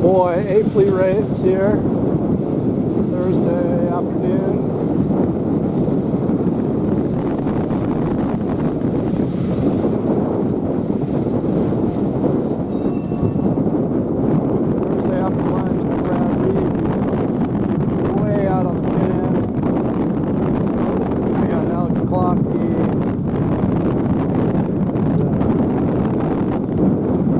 boy, A-Fleet race here, Thursday afternoon. Thursday after lunch, I grabbed Reed way out on the fin. I got Alex Clocky,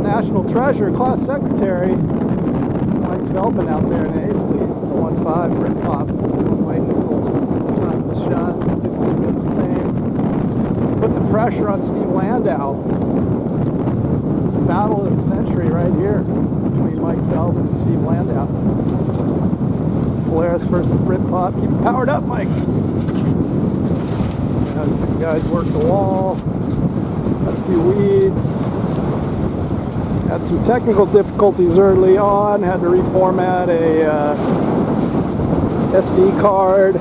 National Treasure Class Secretary Mike Feldman out there in the A-Fleet, the 1.5 Britpop. Mike is a little time of the shot, 15 minutes of fame. Putting the pressure on Steve Landau. The battle of the century right here between Mike Feldman and Steve Landau. Polaris versus the Britpop. Keep it powered up, Mike. As these guys work the wall, got a few weeds. Had some technical difficulties early on, had to reformat a SD card.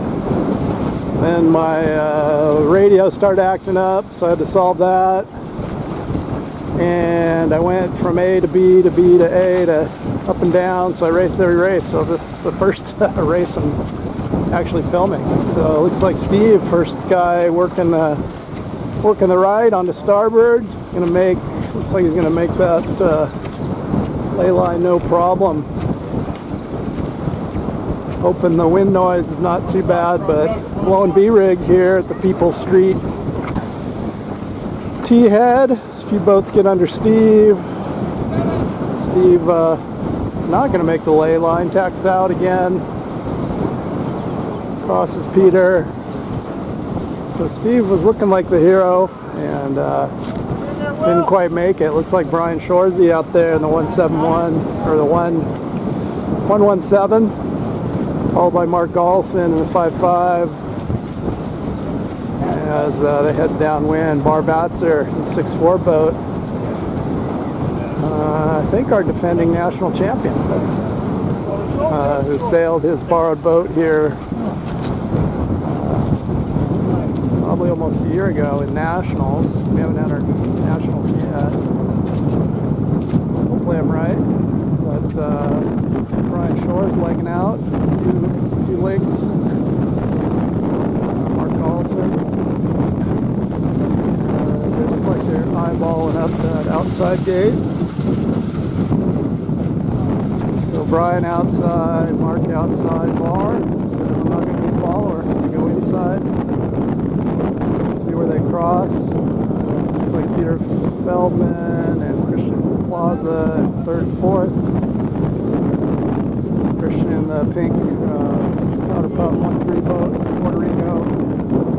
Then my radio started acting up, so I had to solve that. And I went from A to B to B to A to up and down, so I raced every race. So this is the first race I'm actually filming. So it looks like Steve, first guy working the right onto starboard, gonna make. Looks like he's going to make that ley line no problem. Hoping the wind noise is not too bad, but blowing B-rig here at the People's Street T-head. As a few boats get under Steve. Steve is not going to make the ley line, tacks out again. Crosses Peter. So Steve was looking like the hero and didn't quite make it. Looks like Brian Shorzy out there in the 171 or the 117, followed by Mark Gallson in the 5.5 as they head downwind. Bar Batzer in the 6.4 boat. I think our defending national champion who sailed his borrowed boat here probably almost a year ago in nationals. We haven't had our nationals yet. Hopefully I'm right. But Brian Shore's legging out. A few links. Mark Carlson. They look like they're eyeballing up that outside gate. So Brian outside, Mark outside, Bar. Says I'm not going to be a follower. I'm going to go inside. See where they cross. It's like Peter Feldman and Christian Plaza in third and fourth. Christian in the pink powder puff 1-3 boat from Puerto Rico.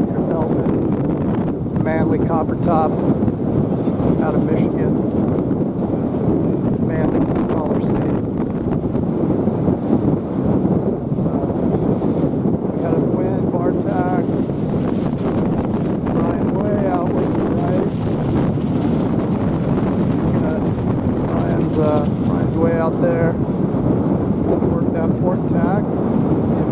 Peter Feldman, Manly Copper Top out of Michigan. Manly collar C. So we got a wind, bar tacks. Brian's way out there. Work that port tack. See if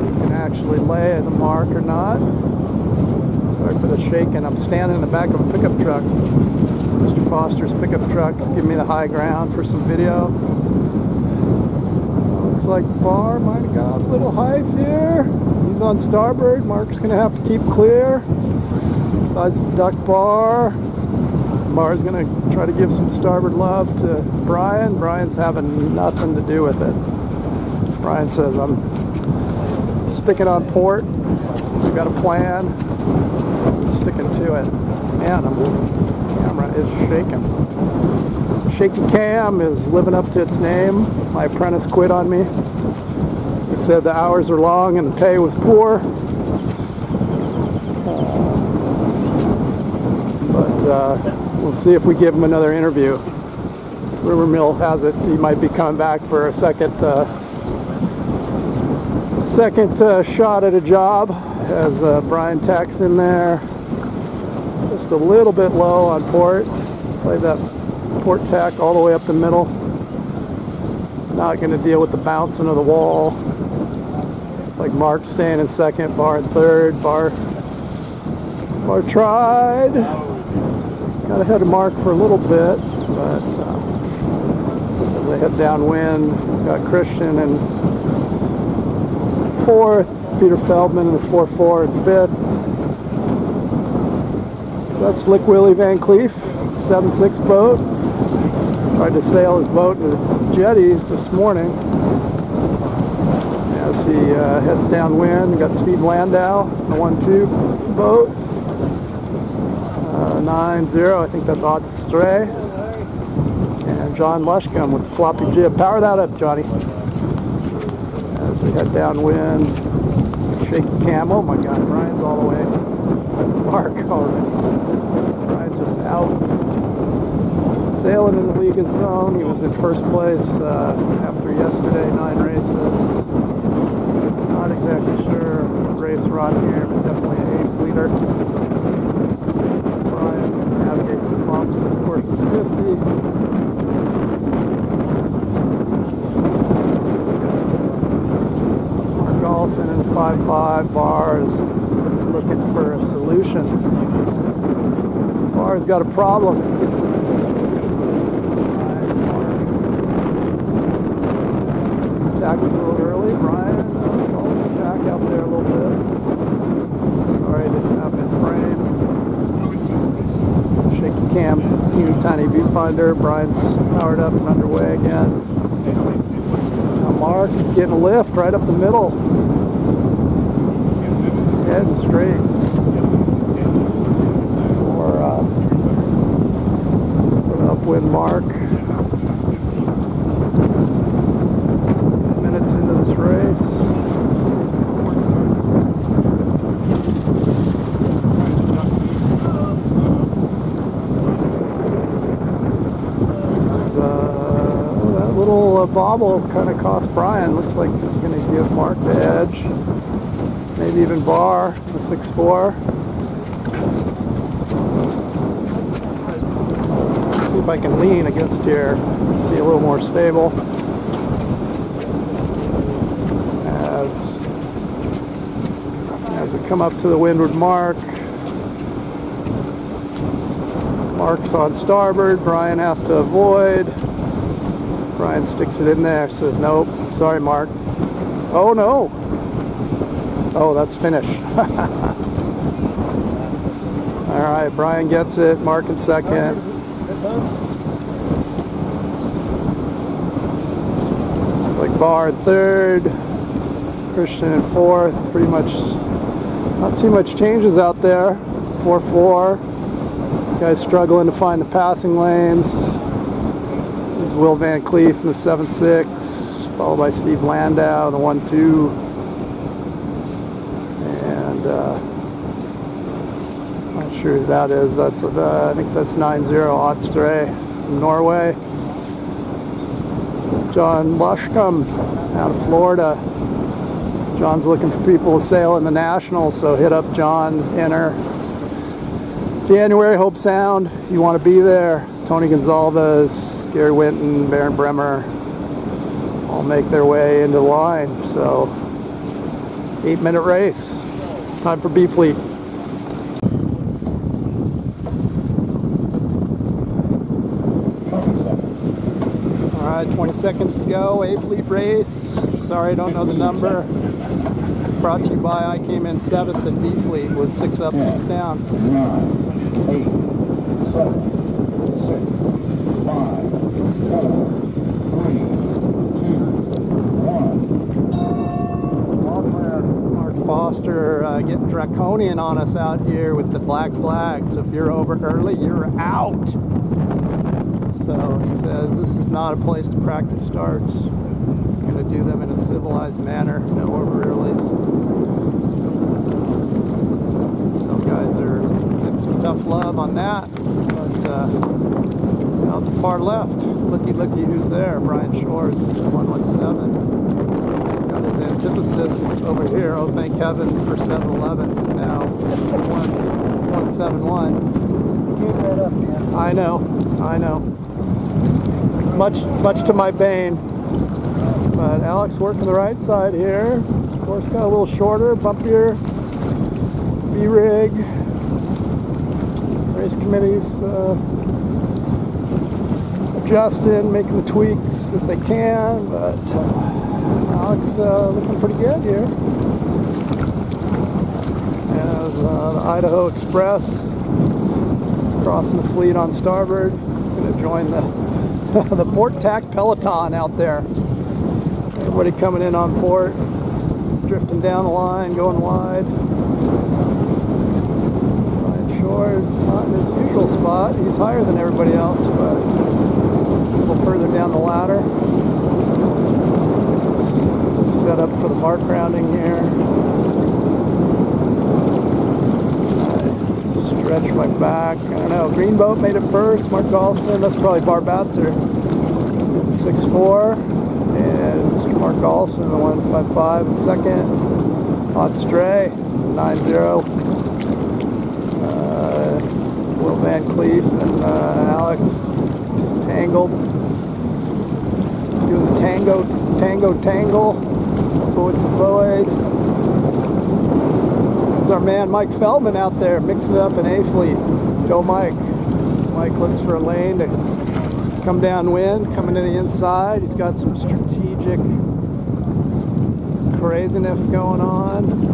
he can actually lay the mark or not. Sorry for the shaking. I'm standing in the back of a pickup truck. Mr. Foster's pickup truck is giving me the high ground for some video. Looks like Bar might have got a little height here. He's on starboard. Mark's going to have to keep clear. Decides to duck Bar. Bar's going to try to give some starboard love to Brian. Brian's having nothing to do with it. Brian says, I'm sticking on port. We've got a plan. I'm sticking to it. Man, the camera is shaking. Shaky Cam is living up to its name. My apprentice quit on me. He said the hours are long and the pay was poor. We'll see if we give him another interview. Rumor mill has it he might be coming back for a second shot at a job as Brian tacks in there. Just a little bit low on port. Play that port tack all the way up the middle. Not going to deal with the bouncing of the wall. It's like Mark staying in second, Bar in third. Bar tried. got ahead of Mark for a little bit, but as they head downwind, got Christian in 4th, Peter Feldman in the 4-4 in 5th. That's Slick Willie Van Cleef, 7-6 boat. Tried to sail his boat in the jetties this morning. As he heads downwind, we got Steve Landau, the 1-2 boat. 9-0, I think that's Odd Stray. And John Lushcombe with the floppy jib. Power that up, Johnny. As we head downwind, shaky cam. Oh my God, Brian's all the way. Mark already. Brian's just out. Sailing in the league of his own. He was in first place after yesterday, 9 races. Not exactly sure what race we're on here, but definitely an 8th leader. As Brian navigates the bumps of Corpus Christi. Mark Olson in the 5-5. Bar is looking for a solution. Bar's got a problem. Attack's a little early. Brian stalls attack out there a little bit. Sorry, didn't have it in frame. Shaky cam, teeny tiny viewfinder. Brian's powered up and underway again. Now Mark is getting a lift right up the middle. Heading straight for the upwind Mark. Into this race. That little bobble kind of cost Brian. Looks like he's going to give Mark the edge. Maybe even Bar, the 6-4. See if I can lean against here, be a little more stable. As we come up to the windward mark, Mark's on starboard. Brian has to avoid. Brian sticks it in there, says nope. Sorry, Mark. Oh no. Oh, that's finish. All right, Brian gets it. Mark in second. It's like Bar in third. Christian in 4th. Pretty much not too much changes out there. 4-4. Guys struggling to find the passing lanes. There's Will Van Cleef in the 7-6, followed by Steve Landau, the 1-2. And not sure who that is. That's I think that's 9-0 Odd Stray from Norway. John Lushcombe out of Florida. John's looking for people to sail in the Nationals, so hit up John, enter. January, Hope Sound, you want to be there. It's Tony Gonzalez, Gary Winton, Baron Bremer, all make their way into the line. So, 8-minute race. Time for B Fleet. All right, 20 seconds to go, A Fleet race. Sorry, I don't know the number. Brought to you by I came in 7th at B Fleet with 6 up, 6 down. 9, 8, 7, 6, 5, 4, 3, 2, 1. Mark Foster getting draconian on us out here with the black flag. So if you're over early, you're out. So he says this is not a place to practice starts. We're going to do them in a civilized manner, no over earlies. Some guys are getting some tough love on that, but out the far left, looky who's there. Brian Shores, 117. Got his antithesis over here. Oh, thank heaven for 7-11, who's now 171. Keep that up, man. I know. Much to my bane. But Alex working the right side here. Of course, got a little shorter, bumpier B-rig. Race committee's adjusting, making the tweaks that they can, but Alex looking pretty good here. As the Idaho Express crossing the fleet on starboard, going to join the the port tack peloton out there. Everybody coming in on port, drifting down the line, going wide. Ryan Shore's not in his usual spot. He's higher than everybody else, but a little further down the ladder. As we set up for the mark rounding here. I stretch my back. I don't know. Green Boat made it first. Mark Olson. That's probably Barbatzer. 6'4". And Mr. Mark Olson, the 155 in second. Hot Stray, 9-0. Will Van Cleef and Alex tangled. Doing the tangle. Bullets and Boyd. There's our man Mike Feldman out there mixing it up in A fleet. Go Mike. Mike looks for a lane to come downwind, coming to the inside. He's got some strategic craziness going on.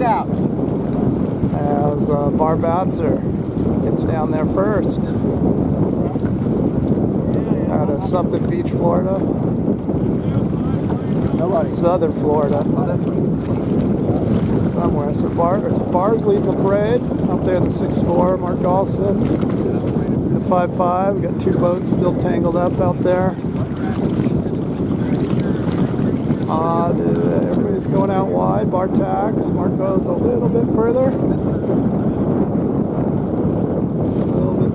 Out. As Barbatzer gets down there first. Out of something Beach, Florida. Southern Florida. Somewhere. So Bar's leading the parade. Up there in the 6'4", Mark Olson. The 5'5". We got two boats still tangled up out there. Everybody's going out wide. Bar tacks. Mark goes a little bit further.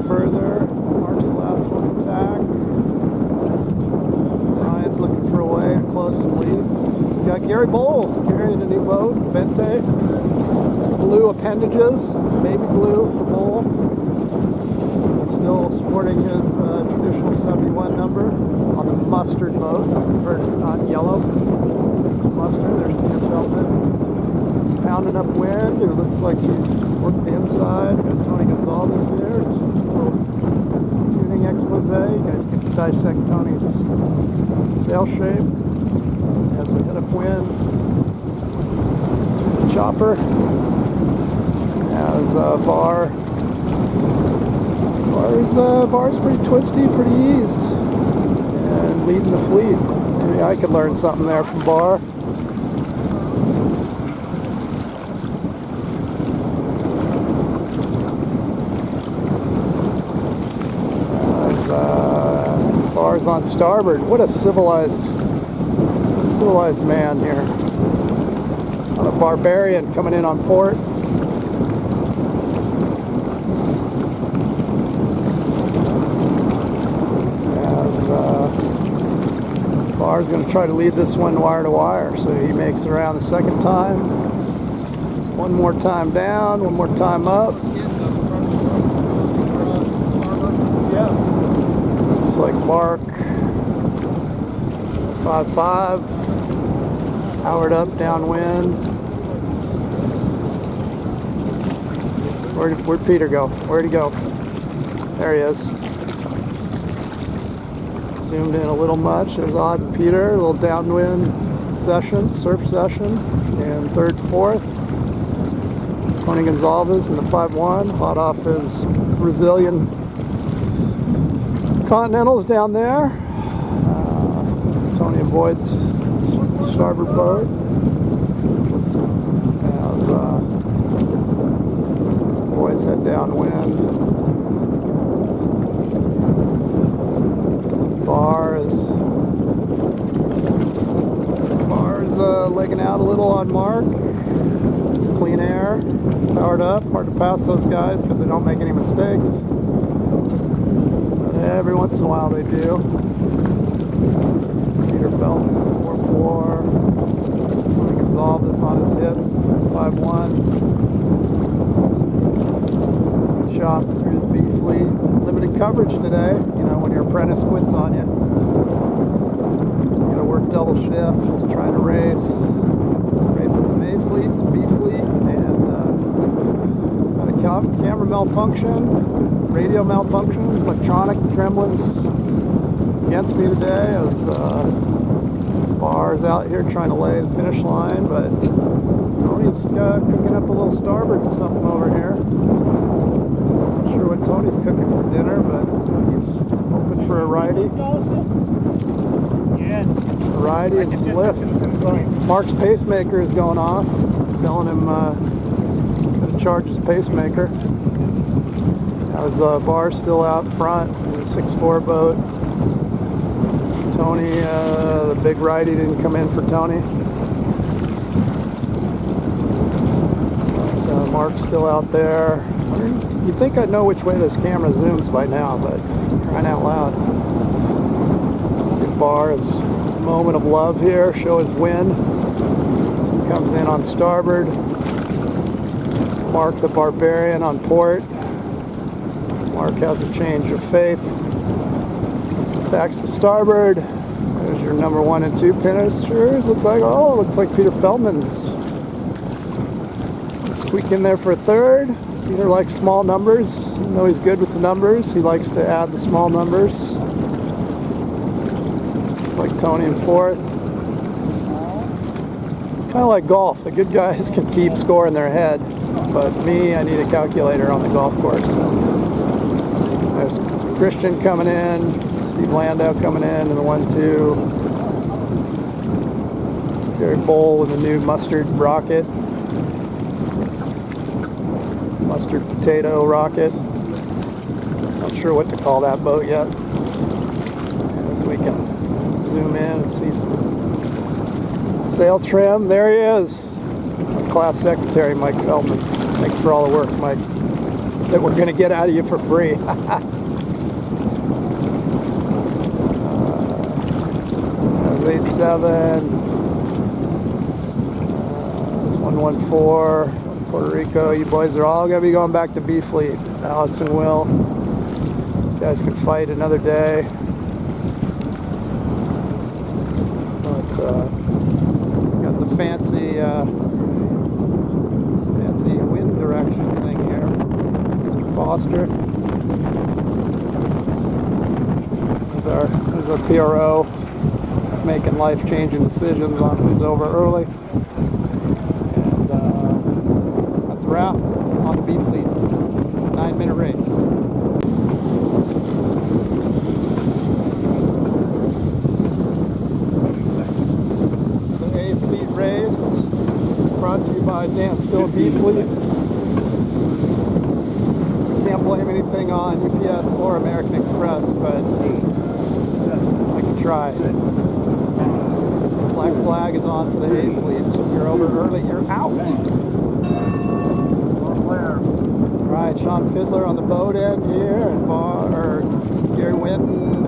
Mark's the last one to tack. Ryan's looking for a way to close some leads. We got Gary Bowl. Gary in the new boat. Vente. Blue appendages. Baby blue for Bowl. Still sporting his traditional 71 number on the mustard boat. Heard it's not yellow. It's mustard. There's Peter Feldman. Pounding up wind. It looks like he's working the inside. Got Tony Gonzalez here. Just a little tuning expose. You guys get to dissect Tony's sail shape as we hit upwind. Through the chopper. As Bar's pretty twisty, pretty eased, and leading the fleet. Maybe I could learn something there from Bar. As Bar's on starboard. What a civilized man here. Not a barbarian coming in on port. Bar's going to try to lead this one wire to wire, so he makes it around the second time. One more time down, one more time up. Looks like Mark 5'5", powered up downwind. Where'd Peter go? Where'd he go? There he is. Zoomed in a little much. There's Odd and Peter, a little downwind session, surf session, and third, fourth. Tony Gonzalez in the 5'1", hot off his Brazilian Continentals down there. Tony avoids starboard boat. As boys head downwind. Bar's legging out a little on Mark. Clean air, powered up. Hard to pass those guys because they don't make any mistakes. But every once in a while they do. Peter Feldman, 4'4". Tony Gonzalez on his hip, 5'1". Good shot through the V fleet. Limited coverage today, you know, when your apprentice quits on you. work double shift, just trying to race some A fleet, some B fleet, and had a camera malfunction, radio malfunction, electronic gremlins against me today. I was bars out here trying to lay the finish line, but Tony's cooking up a little starboard something over here. Not sure what Tony's cooking for dinner, but he's hoping for a righty. Yes. A righty and some lift. Mark's pacemaker is going off. Telling him to charge his pacemaker. His bar still out front in the 6'4" boat. Tony, the big righty didn't come in for Tony. But, Mark's still out there. You'd think I'd know which way this camera zooms by now, but crying out loud. Good bar is a moment of love here. Show his wind. This one comes in on starboard. Mark the Barbarian on port. Mark has a change of faith. Tacks to starboard. There's your number 1 and 2 pinisters. Looks like Peter Feldman's. Squeak in there for a third. Peter likes small numbers. Even though he's good with the numbers, he likes to add the small numbers. It's like Tony in fourth. It's kind of like golf. The good guys can keep score in their head, but me, I need a calculator on the golf course. So there's Christian coming in, Steve Landau coming in the 1-2. Gary Bowl with a new mustard rocket. Mustard potato rocket. Not sure what to call that boat yet. As we can zoom in and see some sail trim. There he is. My class secretary, Mike Feldman. Thanks for all the work, Mike, that we're going to get out of you for free. That's 8-7. That's 114. Puerto Rico. You boys are all going to be going back to B Fleet. Alex and Will. You guys can fight another day. But got the fancy wind direction thing here. Mr. Foster. There's our PRO making life-changing decisions on who's over early. Wrap on the B Fleet. 9-minute race. The A Fleet race brought to you by Dan Still B Fleet. Can't blame anything on UPS or American Express, but I can try. Black flag is on for the A Fleet, so if you're over early, you're out. Alright, Sean Fiddler on the boat end here, and Gary Winton,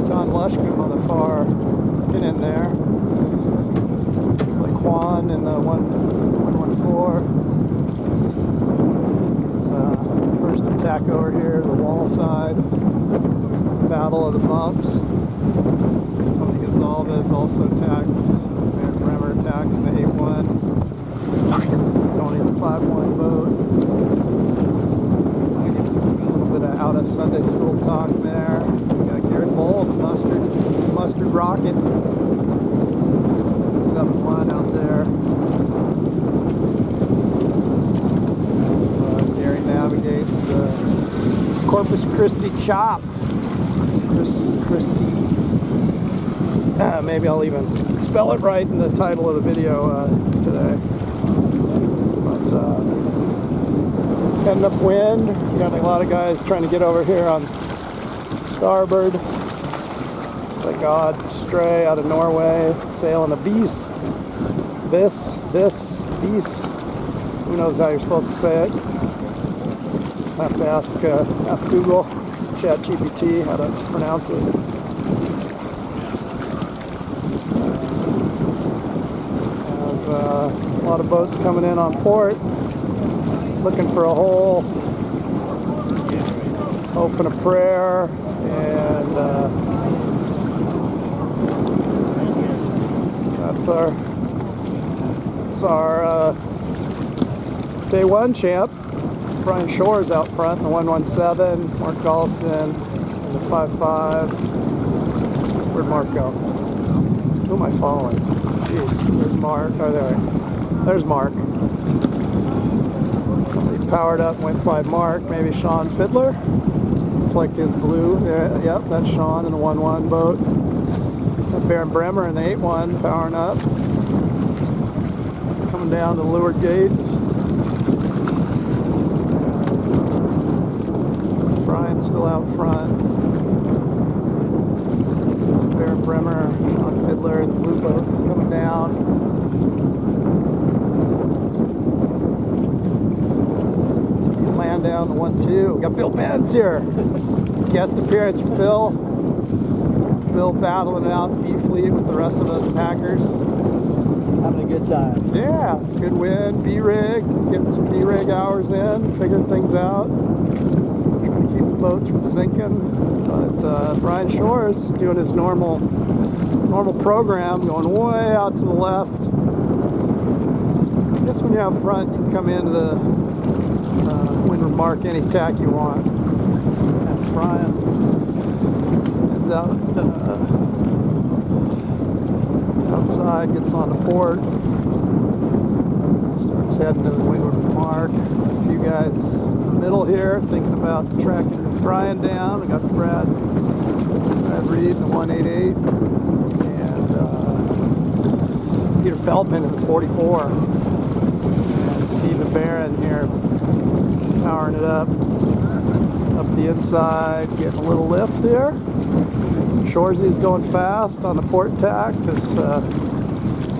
John Lushcombe on the far get in there. Like Quan in the 114. First attack over here, the wall side. Battle of the Bumps. Tony Gonzalez also attacks. Aaron Bremer attacks the 8-1. Tony the 5-1 boat. Out of Sunday school talk there. We got Gary Bowl, mustard rocket. 7-1 out there. Gary navigates the Corpus Christi chop. Christi. Maybe I'll even spell it right in the title of the video today. But heading upwind. Got a lot of guys trying to get over here on starboard. It's like odd stray out of Norway, sailing a Beast. Beast. Who knows how you're supposed to say it? Have to ask Google, ChatGPT, how to pronounce it. There's a lot of boats coming in on port, looking for a hole. Open a prayer, and That's our day one champ. Brian Shores out front in the 117, Mark Gollison in the 55. Where'd Mark go? Who am I following? Jeez, there's Mark. Oh, there's Mark. Somebody powered up, went by Mark, maybe Sean Fiddler. Looks like his blue. Yeah, yep, that's Sean in the 1-1 boat. Baron Bremer in the 8-1 powering up. Coming down the leeward gates. Brian's still out front. Baron Bremer, Sean Fiddler, the blue boats coming down. Steve Landau, the 1-2. We got Bill Benz here. Guest appearance from Bill. Bill battling it out in B-Fleet with the rest of us hackers. Having a good time. Yeah, it's a good win. B-rig, getting some B-rig hours in, figuring things out. Trying to keep the boats from sinking. But Brian Shores is doing his normal program, going way out to the left. I guess when you're out front, you can come into the windward mark any tack you want. That's Brian. Heads out outside, gets on the port, starts heading to the windward mark. A few guys in the middle here thinking about tracking Brian down. We got Brad Reed in the 188 and Peter Feldman in the 44 and Stephen Barron here powering it up the inside, getting a little lift there. Shoresy's going fast on the port tack. This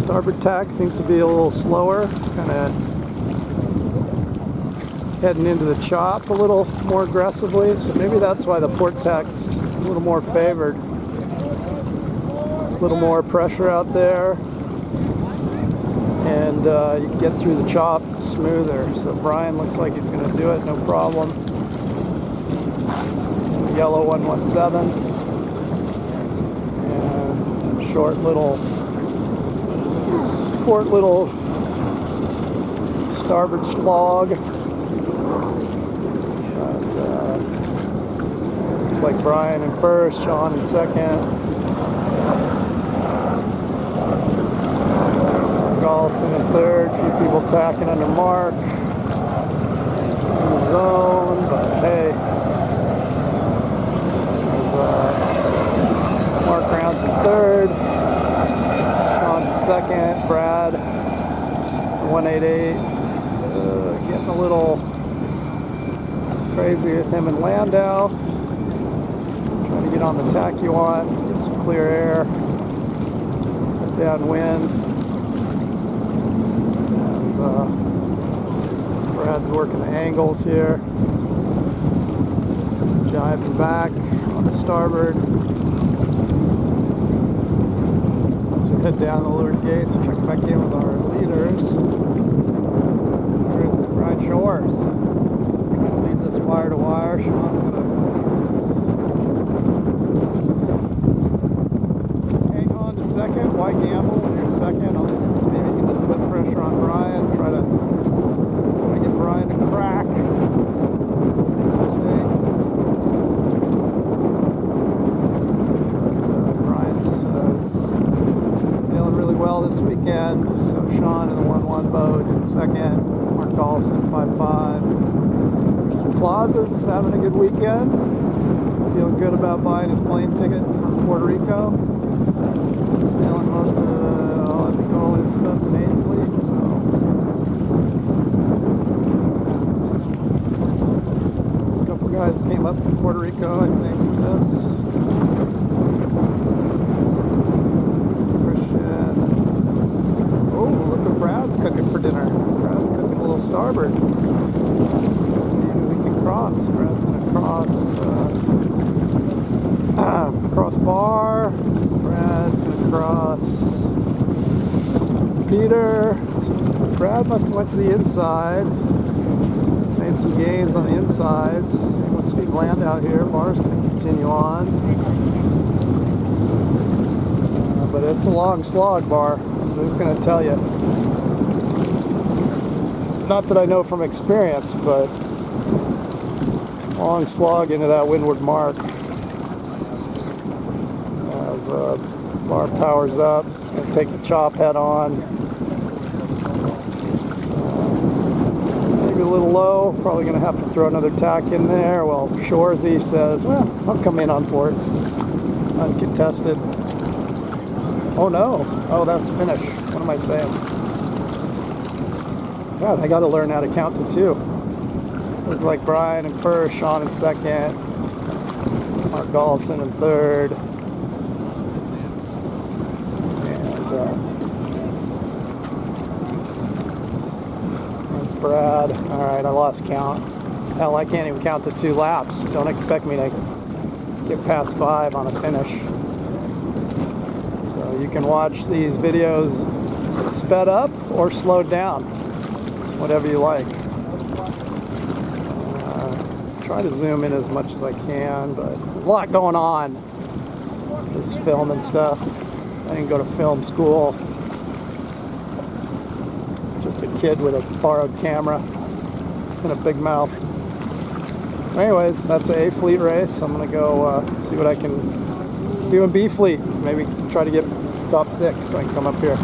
starboard tack seems to be a little slower, kind of heading into the chop a little more aggressively, so maybe that's why the port tack's a little more favored. A little more pressure out there, and you can get through the chop smoother. So Brian looks like he's going to do it, no problem. The yellow 117. Short little starboard slog. It's like Brian in first, Sean in second. Gollison in third. A few people tacking under Mark. In the zone, but hey. Mark Brown's in third, Sean's in second, Brad, 188, getting a little crazy with him and Landau, trying to get on the tack you want, get some clear air, downwind, as Brad's working the angles here, jiving back on the starboard. Head down the leeward gates and check back in with our leaders. There's Brian Shores. We're going to leave this wire to wire. Sean's going to hang on to second. Why gamble when you're in second? Maybe you can just put pressure on Brian. Try to get Brian to crack. This weekend, so Sean in the 1-1 boat in second, Mark Gollison 5-5. Plaza's having a good weekend, feeling good about buying his plane ticket from Puerto Rico, sailing most of I think all his stuff in 8th Fleet, so a couple guys came up from Puerto Rico, I think, for this. Brad's cooking for dinner. Brad's cooking a little starboard. Let's see who we can cross. Brad's going to cross bar. Brad's going to cross Peter. So Brad must have went to the inside. Made some gains on the insides. Same with Steve Landau here. Bar's going to continue on. But it's a long slog, Bar. who's going to tell you? Not that I know from experience, but long slog into that windward mark. As bar powers up, and take the chop head on. Maybe a little low, probably going to have to throw another tack in there. Well, Shorzy says, well, I'll come in on port. Uncontested. Oh no, oh that's finish. What am I saying? God, I got to learn how to count to 2. Looks like Brian in first, Sean in second, Mark Gallison in third, and there's Brad. Alright, I lost count. Hell, I can't even count to 2 laps. Don't expect me to get past 5 on a finish. So you can watch these videos sped up or slowed down, whatever you like. Try to zoom in as much as I can, but there's a lot going on. This film and stuff. I didn't go to film school. Just a kid with a borrowed camera and a big mouth. Anyways, that's a fleet race. I'm gonna go see what I can do in B fleet. Maybe try to get top 6 so I can come up here.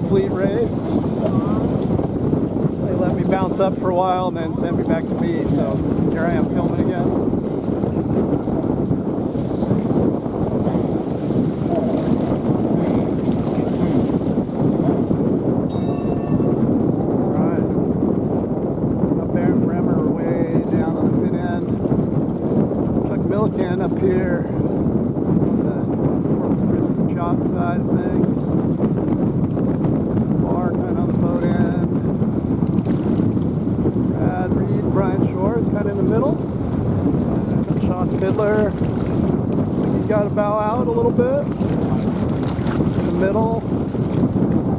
Fleet race. They let me bounce up for a while and then send me back to B, so here I am filming again. Alright. Up there in Bremer, way down on the pit end. Chuck Milliken up here on the Corpus Christi chop side of things. Kind of in the middle. Sean Fiddler. Looks like he got to bow out a little bit. In the middle.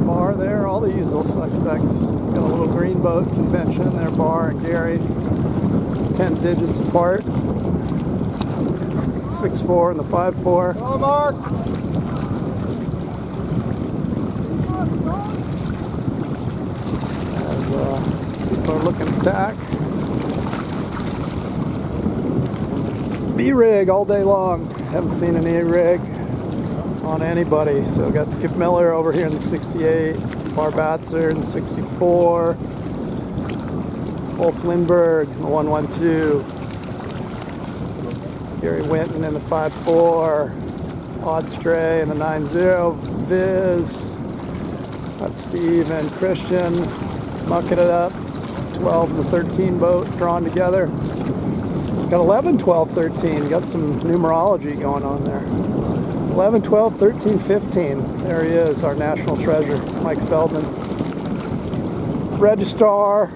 Bar there. All the usual suspects. Got a little green boat convention there. Bar and Gary. 10 digits apart. 6-4 and the 5-4. Hello, Mark. As people are looking to tack. B-rig all day long. Haven't seen an E-rig on anybody. So got Skip Miller over here in the 68, Bar Batzer in the 64, Wolf Lindbergh in the 112, Gary Winton in the 5-4, Odd Stray in the 9-0, Viz, got Steve and Christian mucking it up, 12 and the 13 boat drawn together. Got 11, 12, 13. Got some numerology going on there. 11, 12, 13, 15. There he is, our national treasure, Mike Feldman. Registrar,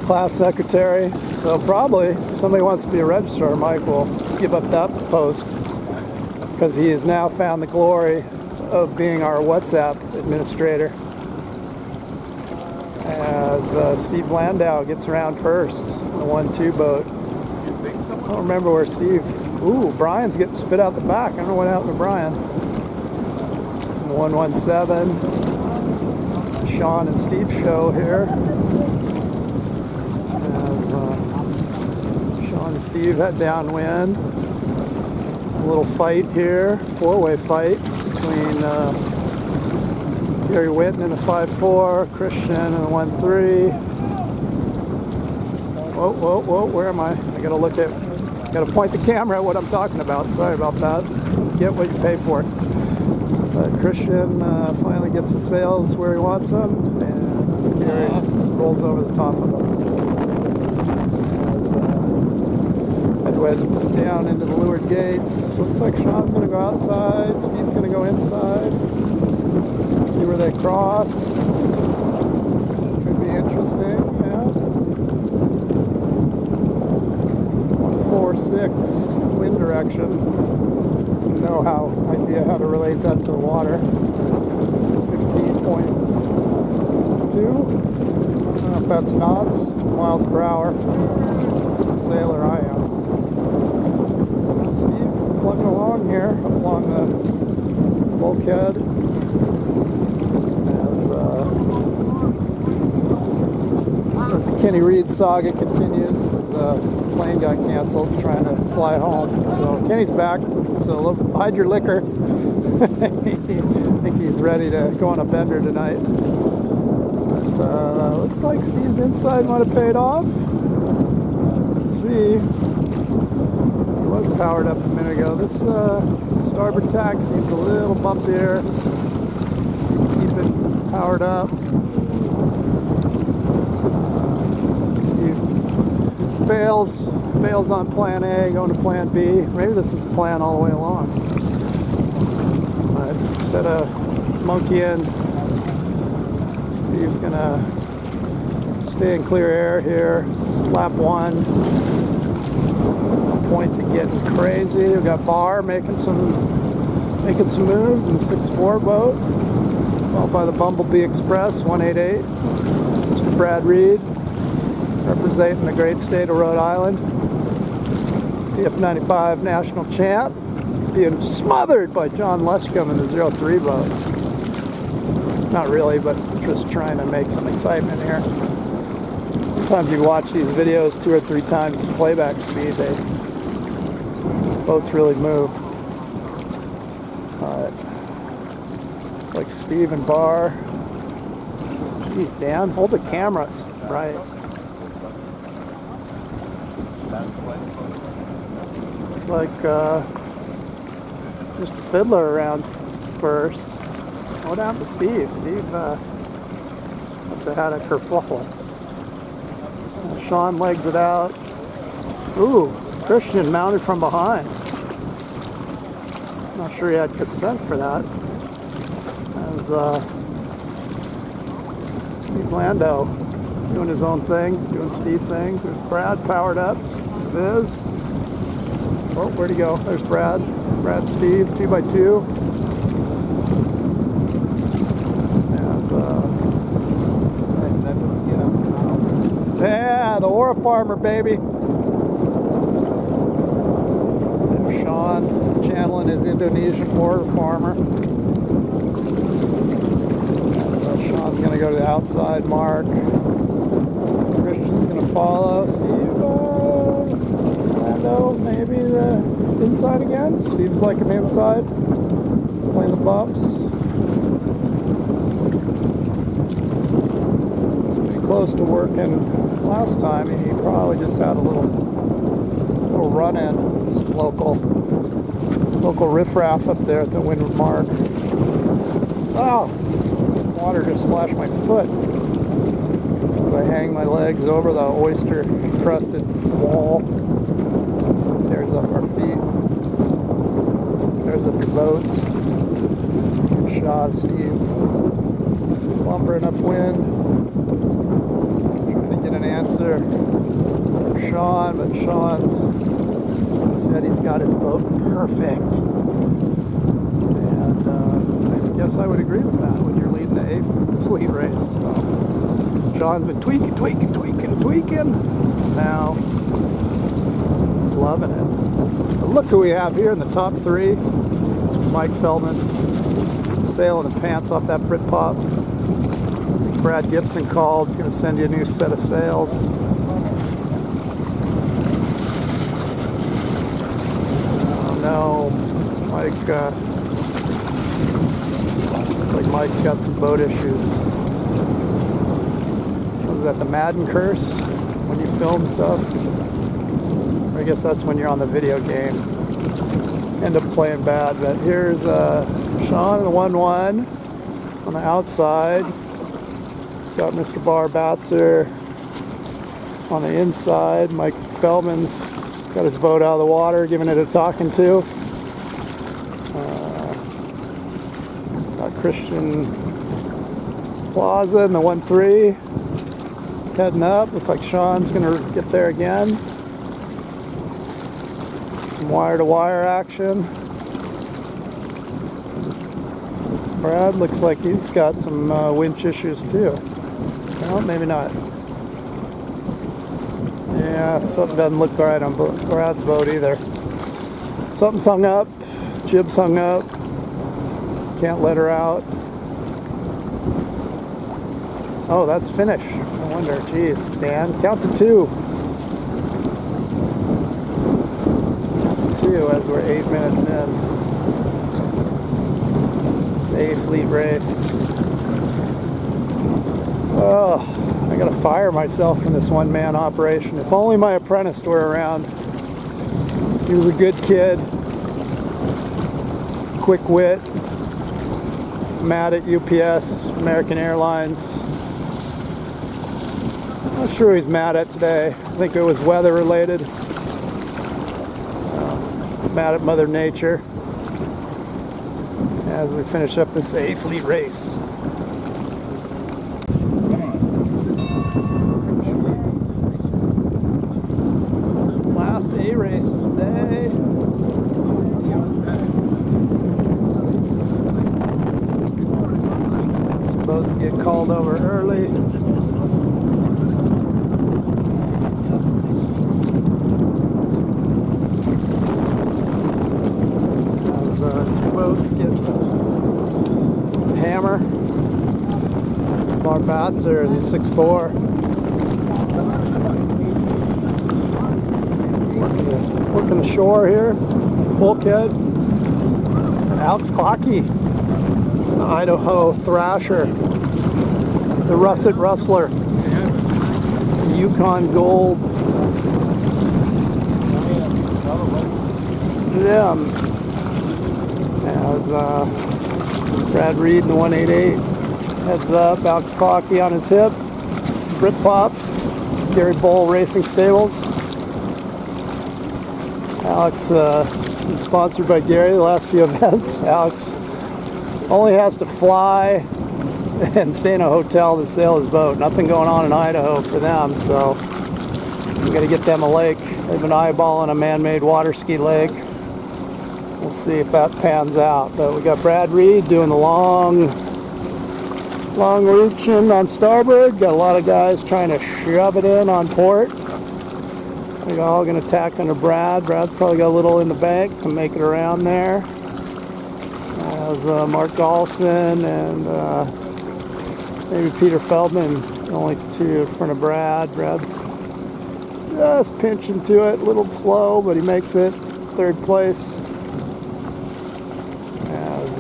class secretary. So probably, if somebody wants to be a registrar, Mike will give up that post because he has now found the glory of being our WhatsApp administrator. As Steve Landau gets around first. The 1-2 boat. I don't remember where Steve. Ooh, Brian's getting spit out the back. I don't know what happened to Brian. The 117. It's a Sean and Steve show here. As Sean and Steve had downwind. A little fight here, 4-way fight between Gary Winton in the 5-4, Christian in the 1-3. Whoa, whoa, whoa, where am I? I gotta point the camera at what I'm talking about. Sorry about that. Get what you pay for. But Christian finally gets the sails where he wants them, and Gary rolls over the top of them. As headway down into the leeward gates. Looks like Sean's gonna go outside, Steve's gonna go inside. Let's see where they cross. Could be interesting, yeah. 146 wind direction. Know idea how to relate that to the water. 15.2. that's knots, miles per hour. Some sailor I am. Steve plugging along here, up along the bulkhead. As the Kenny Reed saga continues, his plane got canceled trying to fly home. So Kenny's back, so hide your liquor. I think he's ready to go on a bender tonight. But looks like Steve's inside might have paid off. Let's see. He was powered up a minute ago. This starboard tack seems a little bumpier. Keep it powered up. Bails on plan A, going to plan B. Maybe this is the plan all the way along. But instead of monkeying, Steve's gonna stay in clear air here. Lap 1. Point to getting crazy. We've got Barr making some moves in the 6-4 boat. Followed by the Bumblebee Express 188. Mr. Brad Reed, representing the great state of Rhode Island. PF95 national champ, being smothered by John Leshcombe in the 03 boat. Not really, but just trying to make some excitement here. Sometimes you watch these videos 2 or 3 times playback speed, boats really move. Looks like Steve and Barr. Jeez, Dan, hold the cameras right. Looks like Mr. Fiddler around first. What happened to Steve? Steve must have had a kerfuffle. Sean legs it out. Ooh, Christian mounted from behind. Not sure he had consent for that. As Steve Lando doing his own thing, doing Steve things. There's Brad powered up. Viz. Oh, where'd he go? There's Brad. Brad and Steve, 2x2. Yeah, the Aura Farmer, baby. There's Sean channeling his Indonesian Aura Farmer. So Sean's going to go to the outside mark. Christian's going to follow. Steve, Lando, maybe the inside again. Steve's like him inside. Playing the bumps. Close to working last time. He probably just had a little run-in. Some local riffraff up there at the windward mark. Oh, water just splashed my foot as I hang my legs over the oyster-crusted wall. Tears up our feet. Tears up your boats. Good shot, Steve. Lumbering upwind. An answer from Sean, but Sean's said he's got his boat perfect. And I guess I would agree with that when you're leading the A fleet race. So Sean's been tweaking. Now he's loving it. But look who we have here in the top 3. Mike Feldman sailing the pants off that Britpop. Brad Gibson called. He's going to send you a new set of sails. Oh no, Mike. Looks like Mike's got some boat issues. What is that? The Madden curse when you film stuff? I guess that's when you're on the video game. End up playing bad. But here's Sean in the 1-1 on the outside. Got Mr. Barr Batzer on the inside. Mike Feldman's got his boat out of the water, giving it a talking to. Got Christian Plaza in the 1-3 heading up. Looks like Sean's going to get there again. Some wire-to-wire action. Brad looks like he's got some winch issues too. Well, maybe not. Yeah, something doesn't look right on Brad's boat either. Something's hung up, jib's hung up, can't let her out. Oh, that's finished. No wonder. Geez, Dan, count to 2. Count to 2 as we're 8 minutes in. It's a fleet race. Oh, I gotta fire myself from this one-man operation. If only my apprentice were around. He was a good kid, quick wit, mad at UPS, American Airlines. I'm not sure he's mad at today. I think it was weather related. He's mad at Mother Nature as we finish up this A fleet race. Last A race of the day. Some boats get called over early. Two boats get the hammer. Bar bats are the 6'4". Working the shore here, bulkhead. Alex Clocky, the Idaho Thrasher, the Russet Rustler, the Yukon Gold. Yeah. As Brad Reed in the 188 heads up, Alex Clocky on his hip, Britpop, Gary Bull Racing Stables. Alex is sponsored by Gary the last few events. Alex only has to fly and stay in a hotel to sail his boat. Nothing going on in Idaho for them, so we got to get them a lake. They've been eyeballing a man-made water ski lake. We'll see if that pans out. But we got Brad Reed doing the long reaching on starboard. Got a lot of guys trying to shove it in on port. They're all going to tack under Brad. Brad's probably got a little in the bank to make it around there. As Mark Galson and maybe Peter Feldman, only 2 in front of Brad. Brad's just pinching to it, a little slow, but he makes it. 3rd place.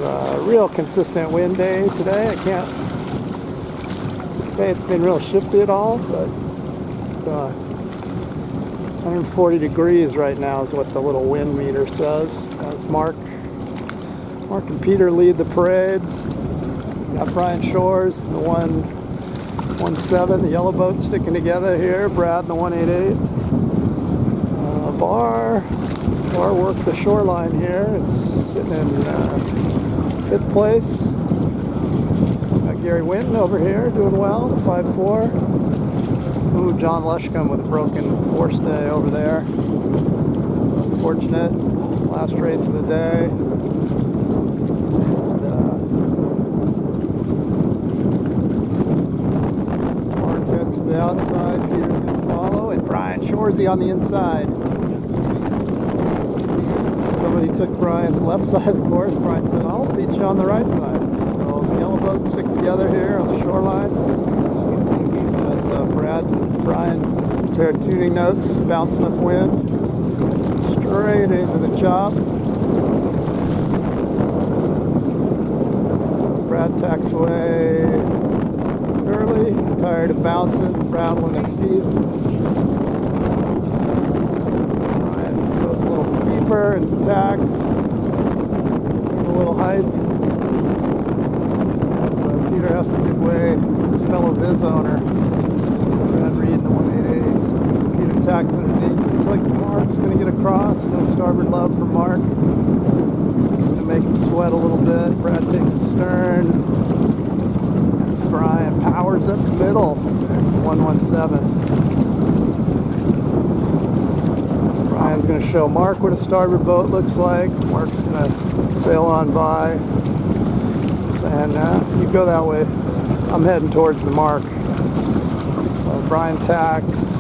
A real consistent wind day today. I can't say it's been real shifty at all, but 140 degrees right now is what the little wind meter says. As Mark and Peter lead the parade. Got Brian Shores, the 117, the yellow boat sticking together here. Brad in the 188. Bar worked the shoreline here. It's sitting in 5th place. Got Gary Winton over here doing well, 5'4". Ooh, John Lushcombe with a broken forestay over there. It's unfortunate. Last race of the day. Mark heads to the outside. Peter's going to follow. And Brian Shoresy on the inside. Somebody took Brian's left side of the course. Brian said, I'll beat you on the right side. So the yellow boats stick together here on the shoreline. As Brad and Brian compare tuning notes, bouncing upwind, straight into the chop. Brad tacks away early. He's tired of bouncing, rattling his teeth. And tacks, a little height. So Peter has to give way to his fellow Viz owner. Brad Reed in the 188. So Peter tacks underneath. Looks like Mark's going to get across. No starboard love for Mark. It's going to make him sweat a little bit. Brad takes a stern. As Brian powers up the middle. 117. Brian's going to show Mark what a starboard boat looks like. Mark's going to sail on by, saying, you go that way. I'm heading towards the mark. So Brian tacks,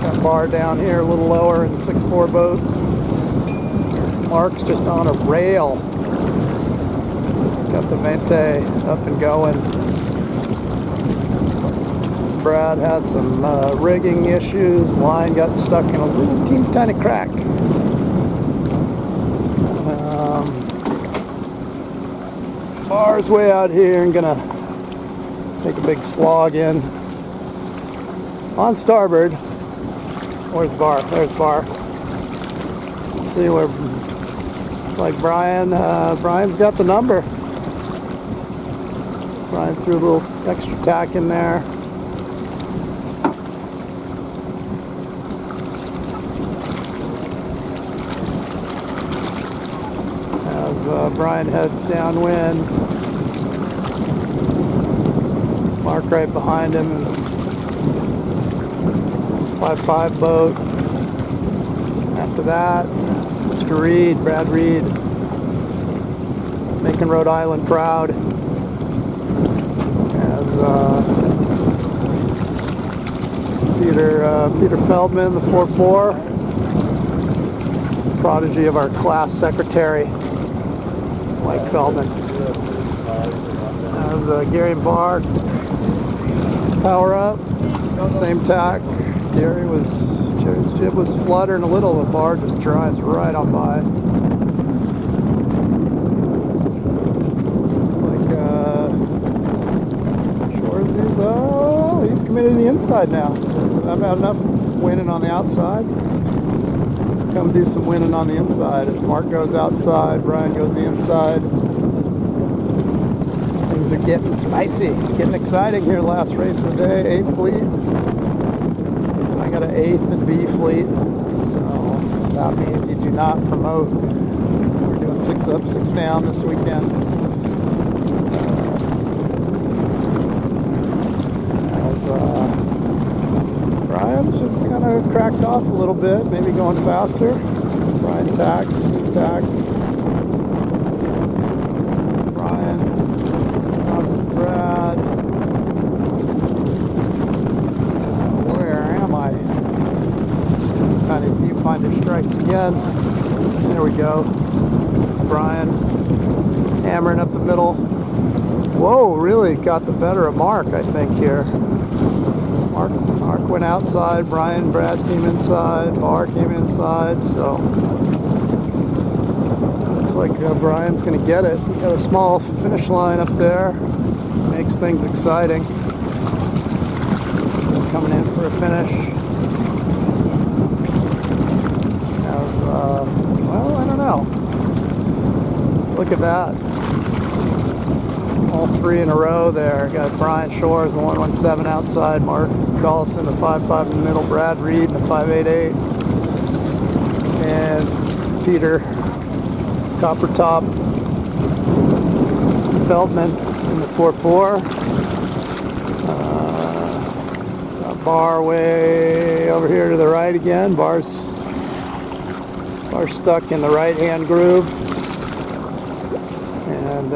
Got bar down here a little lower in the 6'4" boat. Mark's just on a rail. He's got the Vente up and going. Brad had some rigging issues. Line got stuck in a little teeny tiny crack. Bar's way out here and gonna take a big slog in on starboard. Where's bar? There's bar. Let's see where. It's like Brian's got the number. Brian threw a little extra tack in there. As Brian heads downwind, Mark right behind him, 5'5" boat. After that, Mr. Reed, Brad Reed, making Rhode Island proud. As Peter Feldman, the 4'4", prodigy of our class secretary, Mike Feldman. As Gary and Bar power up, same tack. Jerry's jib was fluttering a little. The bar just drives right on by. Looks like Shores he's committed to the inside now. So I've had enough winning on the outside. Let's come do some winning on the inside. As Mark goes outside, Brian goes the inside. Things are getting spicy, getting exciting here. Last race of the day, A fleet. I got an 8th and B fleet, so that means you do not promote. We're doing 6 up, 6 down this weekend. As Brian's just kind of cracked off a little bit, maybe going faster. As Brian tacks, smooth tack. Brian, how's Brad? Tiny viewfinder strikes again. There we go. Brian hammering up the middle. Whoa, really got the better of Mark, I think, here. Mark went outside. Brad came inside. Bar came inside. So looks like Brian's going to get it. Got a small finish line up there. Makes things exciting. Coming in for a finish. Well, I don't know. Look at that. All 3 in a row there. Got Brian Shores, the 117 outside, Mark Collison, the 5'5" in the middle, Brad Reed, the 5'88", and Peter Copper Top Feldman in the 4'4". Bar way over here to the right again. Bar's stuck in the right-hand groove, and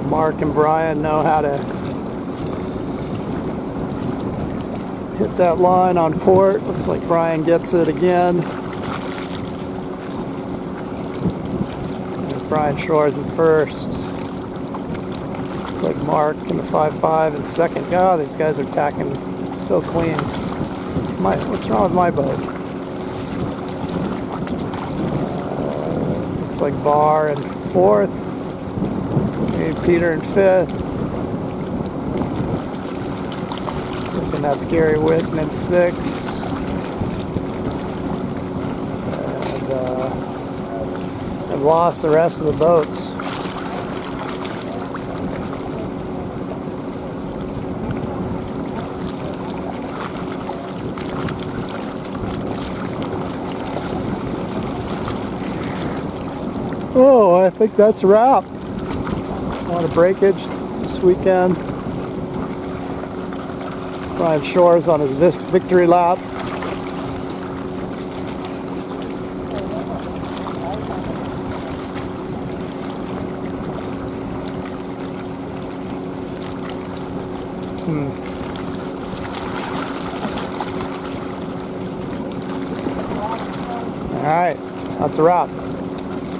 Mark and Brian know how to hit that line on port. Looks like Brian gets it again. And Brian Shores in first. Looks like Mark in the 5'5" in second. God, these guys are tacking so clean. What's wrong with my boat? Like Bar in 4th, maybe Peter in 5th, and that's Gary Whitten in 6th, and I've lost the rest of the boats. Oh, I think that's a wrap. A lot of breakage this weekend. Brian Shores on his victory lap. All right, that's a wrap.